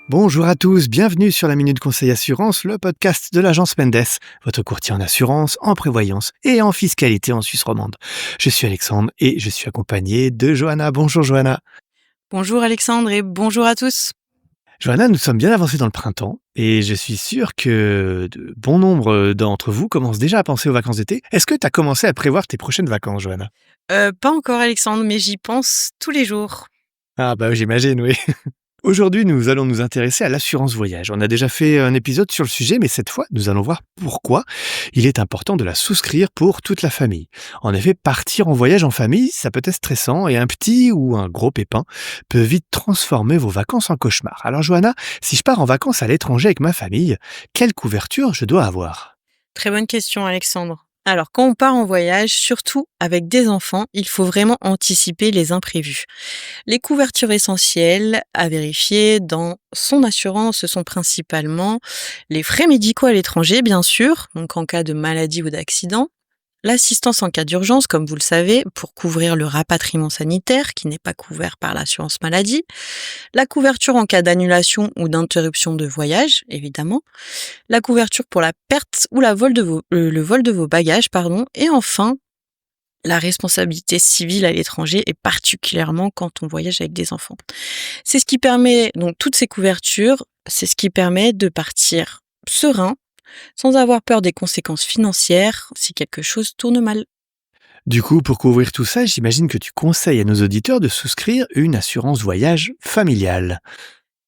Bonjour à tous, bienvenue sur la Minute Conseil Assurance, le podcast de l'agence Mendes, votre courtier en assurance, en prévoyance et en fiscalité en Suisse romande. Je suis Alexandre et je suis accompagné de Johanna. Bonjour Johanna. Bonjour Alexandre et bonjour à tous. Johanna, nous sommes bien avancés dans le printemps et je suis sûr que de bon nombre d'entre vous commencent déjà à penser aux vacances d'été. Est-ce que tu as commencé à prévoir tes prochaines vacances, Johanna? Pas encore Alexandre, mais j'y pense tous les jours. Ah bah j'imagine, oui. Aujourd'hui, nous allons nous intéresser à l'assurance voyage. On a déjà fait un épisode sur le sujet, mais cette fois, nous allons voir pourquoi il est important de la souscrire pour toute la famille. En effet, partir en voyage en famille, ça peut être stressant et un petit ou un gros pépin peut vite transformer vos vacances en cauchemar. Alors Johanna, si je pars en vacances à l'étranger avec ma famille, quelle couverture je dois avoir? Très bonne question Alexandre. Alors quand on part en voyage, surtout avec des enfants, il faut vraiment anticiper les imprévus. Les couvertures essentielles à vérifier dans son assurance, ce sont principalement les frais médicaux à l'étranger, bien sûr, donc en cas de maladie ou d'accident. L'assistance en cas d'urgence, comme vous le savez, pour couvrir le rapatriement sanitaire, qui n'est pas couvert par l'assurance maladie. La couverture en cas d'annulation ou d'interruption de voyage, évidemment. La couverture pour la perte ou le vol de vos bagages, pardon. Et enfin, la responsabilité civile à l'étranger, et particulièrement quand on voyage avec des enfants. C'est ce qui permet, donc toutes ces couvertures, c'est ce qui permet de partir serein, sans avoir peur des conséquences financières si quelque chose tourne mal. Du coup, pour couvrir tout ça, j'imagine que tu conseilles à nos auditeurs de souscrire une assurance voyage familiale.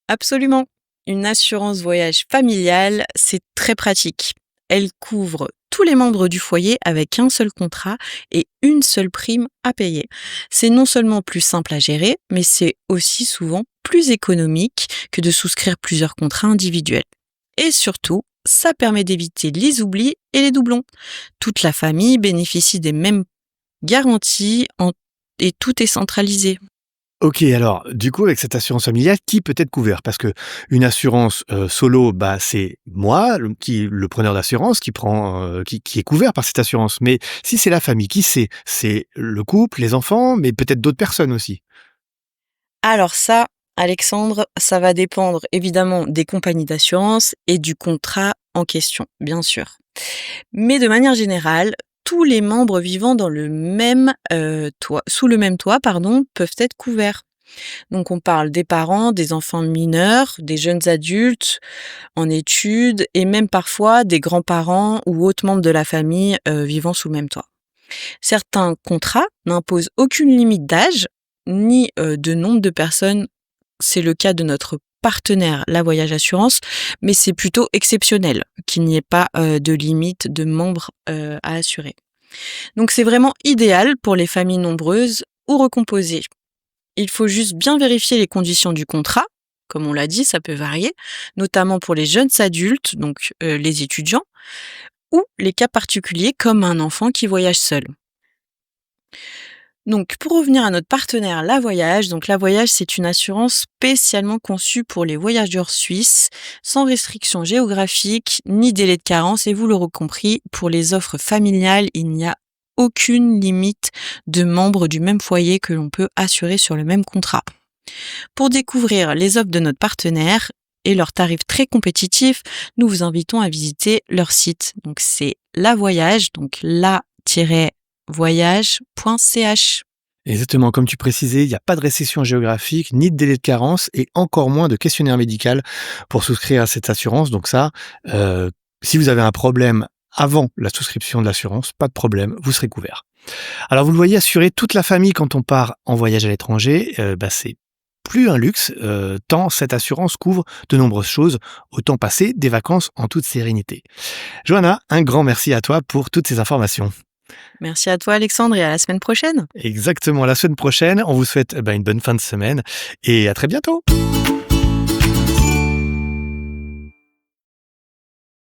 Absolument. Une assurance voyage familiale, c'est très pratique. Elle couvre tous les membres du foyer avec un seul contrat et une seule prime à payer. C'est non seulement plus simple à gérer, mais c'est aussi souvent plus économique que de souscrire plusieurs contrats individuels. Et surtout, ça permet d'éviter les oublis et les doublons. Toute la famille bénéficie des mêmes garanties et tout est centralisé. Ok, alors du coup, avec cette assurance familiale, qui peut être couvert? Parce que une assurance solo, bah c'est moi, le preneur d'assurance, qui est couvert par cette assurance. Mais si c'est la famille, qui c'est? C'est le couple, les enfants, mais peut-être d'autres personnes aussi. Alors ça, Alexandre, ça va dépendre évidemment des compagnies d'assurance et du contrat en question, bien sûr. Mais de manière générale, tous les membres vivant dans le même toit, sous le même toit, pardon, peuvent être couverts. Donc on parle des parents, des enfants mineurs, des jeunes adultes en études et même parfois des grands-parents ou autres membres de la famille vivant sous le même toit. Certains contrats n'imposent aucune limite d'âge ni de nombre de personnes. C'est le cas de notre partenaire, la Voyage Assurance, mais c'est plutôt exceptionnel qu'il n'y ait pas de limite de membres à assurer. Donc c'est vraiment idéal pour les familles nombreuses ou recomposées. Il faut juste bien vérifier les conditions du contrat. Comme on l'a dit, ça peut varier, notamment pour les jeunes adultes, donc les étudiants, ou les cas particuliers comme un enfant qui voyage seul. Donc, pour revenir à notre partenaire La Voyage, donc La Voyage, c'est une assurance spécialement conçue pour les voyageurs suisses, sans restriction géographique ni délai de carence. Et vous l'aurez compris, pour les offres familiales, il n'y a aucune limite de membres du même foyer que l'on peut assurer sur le même contrat. Pour découvrir les offres de notre partenaire et leurs tarifs très compétitifs, nous vous invitons à visiter leur site. Donc, c'est La Voyage, donc la-voyage.ch. Exactement, comme tu précisais, il n'y a pas de récession géographique, ni de délai de carence, et encore moins de questionnaire médical pour souscrire à cette assurance. Donc ça, si vous avez un problème avant la souscription de l'assurance, pas de problème, vous serez couvert. Alors vous le voyez, assurer toute la famille quand on part en voyage à l'étranger, c'est plus un luxe, tant cette assurance couvre de nombreuses choses, autant passer des vacances en toute sérénité. Johanna, un grand merci à toi pour toutes ces informations. Merci à toi Alexandre et à la semaine prochaine. Exactement, à la semaine prochaine. On vous souhaite une bonne fin de semaine et à très bientôt.